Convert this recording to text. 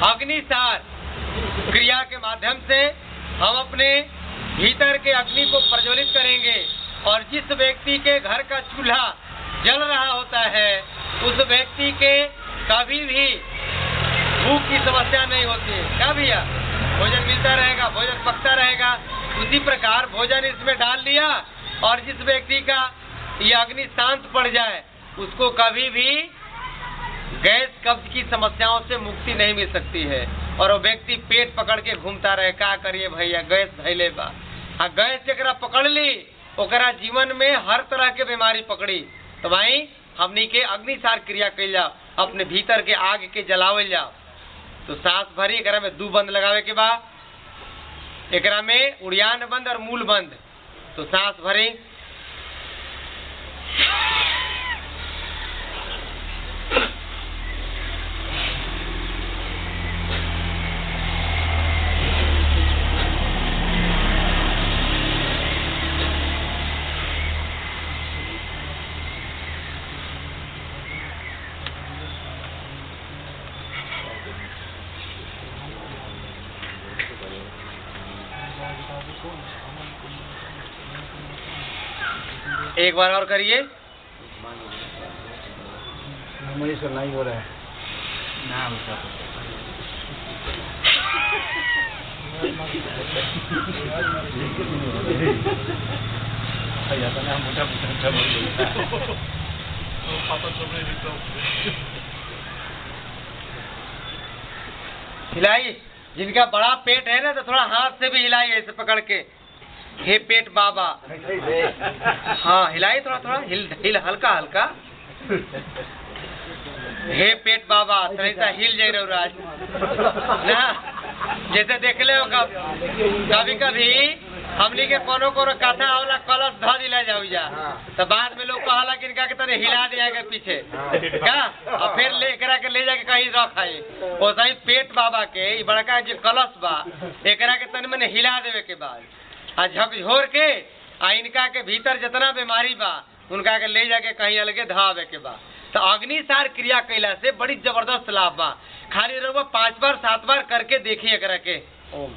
अग्निसार क्रिया के माध्यम से हम अपने भीतर के अग्नि को प्रज्वलित करेंगे और जिस व्यक्ति के घर का चूल्हा जल रहा होता है उस व्यक्ति के कभी भी भूख की समस्या नहीं होती है। क्या भैया, भोजन मिलता रहेगा, भोजन पकता रहेगा। उसी प्रकार भोजन इसमें डाल लिया और जिस व्यक्ति का ये अग्नि शांत पड़ जाए उसको कभी भी गैस कब्ज की समस्याओं से मुक्ति नहीं मिल सकती है और वो व्यक्ति पेट पकड़ के घूमता रहे। क्या करिए भैया, गैस धैले बा। हाँ, गैस एकरा पकड़ ली, ओकरा जीवन में हर तरह के बीमारी पकड़ी। तो भाई हमनी के अग्निसार क्रिया कइल जाओ, अपने भीतर के आग के जलावल जाओ। तो सांस भरी, एकरा में 2 बंद लगावे के बाद एकरा में उड़ियान बंद और मूल बंद। तो सांस भरी, एक बार और करिए। नहीं हो रहा है ना हिलाई, जिनका बड़ा पेट है ना तो थोड़ा हाथ से भी हिलाई ऐसे पकड़ के। हे पेट बाबा, हाँ हिलाई, थोड़ा थोड़ा हिल हल्का हल्का। हे पेट बाबा, थोड़ा सा हिल जाए राज ना। जैसे देख ले कभी कभी हमनी के कोनो कथा वाला कलश ध दिला जाऊ जा तो बाद में लोग कहला कि इनका के तने हिला दिया पीछे क्या, और फिर एकरा के ले जाके कहीं रख आई। वैसा ही पेट बाबा के बड़का जो कलश बा एकरा के तन में हिला देवे के बाद आ झकझोर के आ इनका के भीतर जितना बीमारी बा उनका के ले जाके कहीं अलगे धावे के बा। तो अग्निसार क्रिया कैला से बड़ी जबरदस्त लाभ बा। खाली रहुआ 5 बार 7 बार करके देखिए एकरा के। ओम।